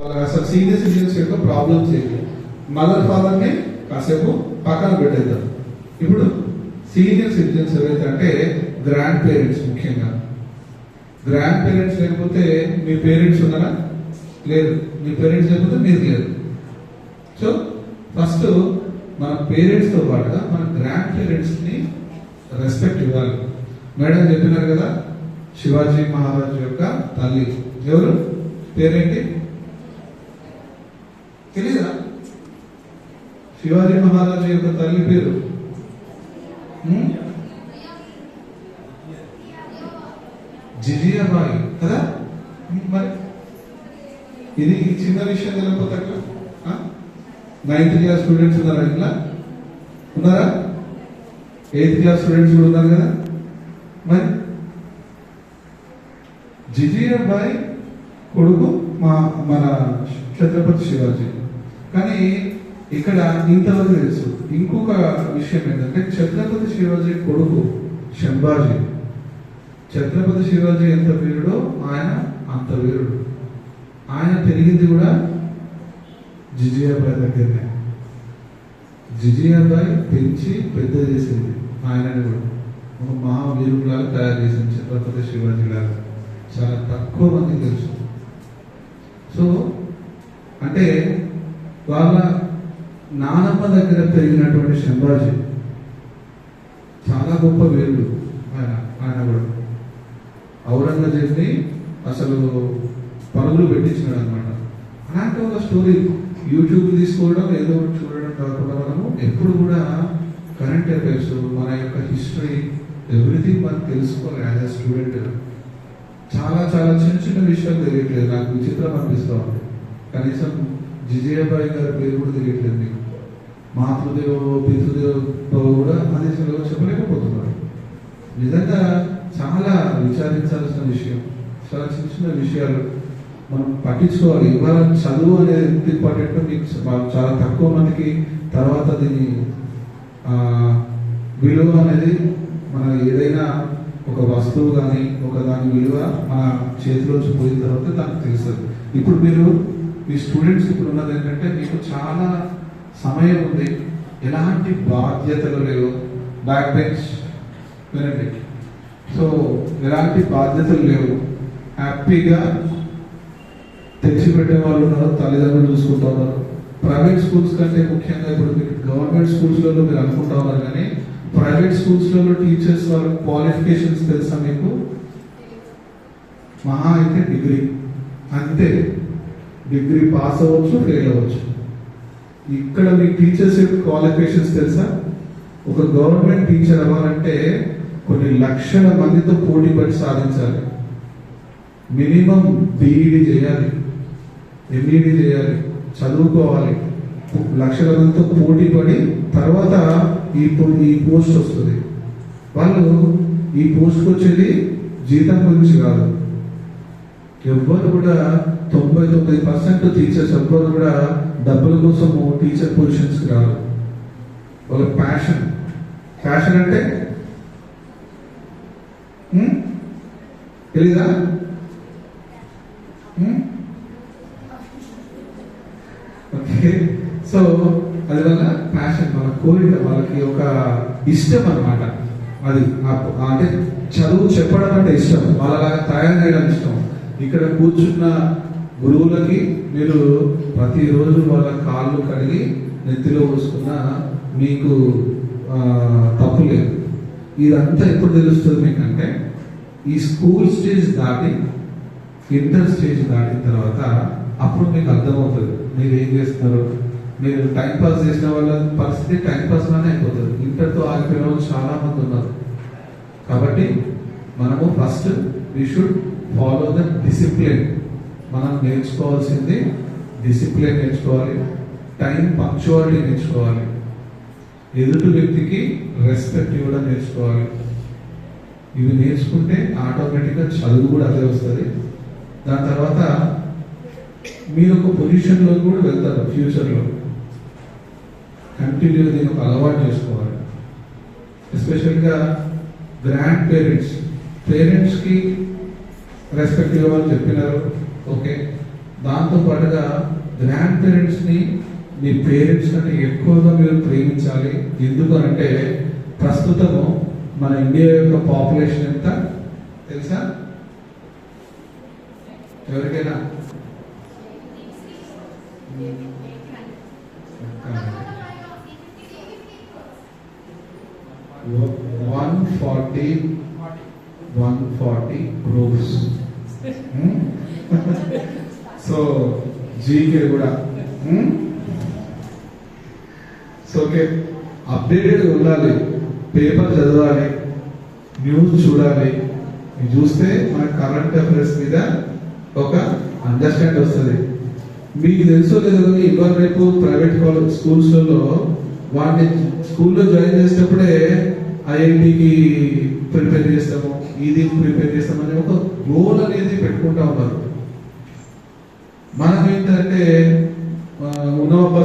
అసలు senior citizens యొక్క problems ఏంటి, మదర్ ఫాదర్ని కాసేపు పక్కన పెట్టేద్దాం. ఇప్పుడు సీనియర్ సిటిజన్స్ ఎవరైతే అంటే గ్రాండ్ పేరెంట్స్, ముఖ్యంగా గ్రాండ్ పేరెంట్స్ లేకపోతే మీ పేరెంట్స్ ఉన్నారా? లేదు. మీ పేరెంట్స్ లేకపోతే మీరు లేరు. సో ఫస్ట్ మన పేరెంట్స్తో పాటుగా మన గ్రాండ్ పేరెంట్స్ని రెస్పెక్ట్ ఇవ్వాలి. మేడం చెప్పినారు కదా, శివాజీ మహారాజ్ యొక్క తల్లి ఎవరు, పేరేంటి తెలీదా? శివాజీ మహారాజు యొక్క తల్లి పేరు జిజియాబాయి కదా. మరి ఇది చిన్న విషయం తెలియకపోతే 9th క్లాస్ స్టూడెంట్స్ ఉన్నారా ఇంట్లో? ఉన్నారా? 8th క్లాస్ స్టూడెంట్స్ కూడా ఉన్నారు కదా. మరి జిజియాబాయి కొడుకు మన ఛత్రపతి శివాజీ. కానీ ఇక్కడ ఇంతవరకు తెలుసు. ఇంకొక విషయం ఏంటంటే ఛత్రపతి శివాజీ కొడుకు శంభాజీ. ఛత్రపతి శివాజీ ఎంత వీరుడో ఆయన అంత వీరుడు. ఆయన పెరిగింది కూడా జిజియాబాయి దగ్గరనే. జిజియాబాయి పెంచి పెద్ద చేసింది ఆయనని కూడా. ఒక మహావీరులాగా తయారు చేసింది ఛత్రపతి శివాజీ లాగా. చాలా తక్కువ మంది తెలుసు. సో అంటే వాళ్ళ నానమ్మ దగ్గర పెరిగినటువంటి శంభాజీ చాలా గొప్ప వీరుడు. ఆయన కూడా ఔరంగజేబ్ని అసలు పరుగులు పెట్టించినాడు అనమాట. అలాంటి ఒక స్టోరీ యూట్యూబ్ తీసుకోవడం, ఏదో చూడడం కాకుండా మనము ఎప్పుడు కూడా కరెంట్ అఫైర్స్, మన యొక్క హిస్టరీ, ఎవ్రీథింగ్ మనం తెలుసుకోవాలి. యాజ్ అ స్టూడెంట్ చాలా చాలా చిన్న చిన్న విషయాలు తెలియట్లేదు. నాకు విచిత్రం అనిపిస్తూ ఉంది. కనీసం జిజియాబాయి గారి పేరు కూడా తెలియట్లేదు మీకు. మాతృదేవో పితృదేవో కూడా అదే చెప్పలేకపోతున్నారు. నిజంగా చాలా విచారించాల్సిన విషయం. చాలా చిన్న చిన్న విషయాలు మనం పట్టించుకోవాలి. ఇవాళ చదువు అనేది ఎంత ఇంపార్టెంట్ మీకు చాలా తక్కువ మందికి తర్వాత దీని విలువ అనేది, మన ఏదైనా ఒక వస్తువు కానీ ఒక దాని విలువ మన చేతిలోంచి పోయిన తర్వాత దానికి తెలుస్తుంది. ఇప్పుడు మీరు మీ స్టూడెంట్స్ ఇప్పుడు ఉన్నది ఏంటంటే మీకు చాలా సమయం ఉంది, ఎలాంటి బాధ్యతలు లేవు. బ్యాక్ బెంచ్ వినండి. సో ఎలాంటి బాధ్యతలు లేవు, హ్యాపీగా తెచ్చిపెట్టే వాళ్ళు ఉన్నారు, తల్లిదండ్రులు చూసుకుంటా ఉన్నారు. ప్రైవేట్ స్కూల్స్ కంటే ముఖ్యంగా ఇప్పుడు మీకు గవర్నమెంట్ స్కూల్స్లలో మీరు అనుకుంటా ఉన్నారు, కానీ ప్రైవేట్ స్కూల్స్లలో టీచర్స్ వాళ్ళ క్వాలిఫికేషన్స్ తెలుసా మీకు? మహా అయితే డిగ్రీ, అంతే. డిగ్రీ పాస్ అవ్వచ్చు, ఫెయిల్ అవ్వచ్చు. ఇక్కడ మీ టీచర్స్ యొక్క క్వాలిఫికేషన్స్ తెలుసా? ఒక గవర్నమెంట్ టీచర్ అవ్వాలంటే కొన్ని లక్షల మందితో పోటీ పడి సాధించాలి. మినిమం బీఈడి చేయాలి, ఎంఈడి చేయాలి, చదువుకోవాలి. లక్షల మందితో పోటీ పడి తర్వాత ఈ పోస్ట్ వస్తుంది. వాళ్ళు ఈ పోస్ట్కి వచ్చేది జీతం గురించి కాదు. ఎవ్వరు కూడా 99% టీచర్స్ ఎవ్వరు కూడా డబ్బుల కోసము టీచర్ పొజిషన్స్కి రాదు. వాళ్ళ ప్యాషన్ అంటే తెలీదా? ఓకే. సో అది వాళ్ళ ప్యాషన్, వాళ్ళ కోరిక, వాళ్ళకి ఒక ఇష్టం అన్నమాట. అది అంటే చదువు చెప్పడం అంటే ఇష్టం, వాళ్ళలాగా తయారు చేయడం ఇష్టం. ఇక్కడ కూర్చున్న గురువులకి మీరు ప్రతిరోజు వాళ్ళ కాళ్ళు కడిగి నెత్తిలో పోసుకున్న మీకు తప్పు లేదు. ఇదంతా ఎప్పుడు తెలుస్తుంది మీకంటే ఈ స్కూల్ స్టేజ్ దాటి ఇంటర్ స్టేజ్ దాటిన తర్వాత అప్పుడు మీకు అర్థమవుతుంది మీరు ఏం చేస్తున్నారు. మీరు టైంపాస్ చేసిన వాళ్ళ పరిస్థితి టైంపాస్ లానే అయిపోతుంది. ఇంటర్తో ఆగిపోయిన వాళ్ళు చాలా మంది ఉన్నారు. కాబట్టి మనము first we should follow the discipline. మనం నేర్చుకోవాల్సింది డిసిప్లిన్ నేర్చుకోవాలి, టైం పంక్చువాలిటీ నేర్చుకోవాలి, ఎదుటి వ్యక్తికి రెస్పెక్ట్ ఇవ్వడం నేర్చుకోవాలి. ఇవి నేర్చుకుంటే ఆటోమేటిక్గా చదువు కూడా అదే వస్తుంది. దాని తర్వాత మీరు ఒక పొజిషన్లో కూడా వెళ్తారు ఫ్యూచర్లో. కంటిన్యూ దీన్ని ఒక అలవాటు చేసుకోవాలి. ఎస్పెషల్గా గ్రాండ్ పేరెంట్స్కి రెస్పెక్ట్ ఇవ్వాలని చెప్పినారు. ఓకే, దాంతో పాటుగా గ్రాండ్ పేరెంట్స్ని మీ పేరెంట్స్ కంటే ఎక్కువగా మీరు ప్రేమించాలి. ఎందుకు అంటే ప్రస్తుతము మన ఇండియా యొక్క పాపులేషన్ ఎంత తెలుసా? ఎవరికైనా 140 crores. సో జీకే కూడా సో ఓకే, అప్డేటెడ్ ఉండాలి, పేపర్ చదవాలి, న్యూస్ చూడాలి. ఇది చూస్తే మన కరెంట్ అఫైర్స్ మీద ఒక అండర్స్టాండ్ వస్తుంది. మీకు తెలుసో లేదో కానీ ఇవాళ రేపు ప్రైవేట్ కాలేజ్ స్కూల్స్లలో వాడిని స్కూల్లో జాయిన్ చేసేటప్పుడే ఐఐటికి ప్రిపేర్ చేస్తాము, ఇది ప్రిపేర్ చేస్తామని ఒక గోల్ అనేది పెట్టుకుంటా ఉన్నారు. మనం ఏంటంటే ఉన్న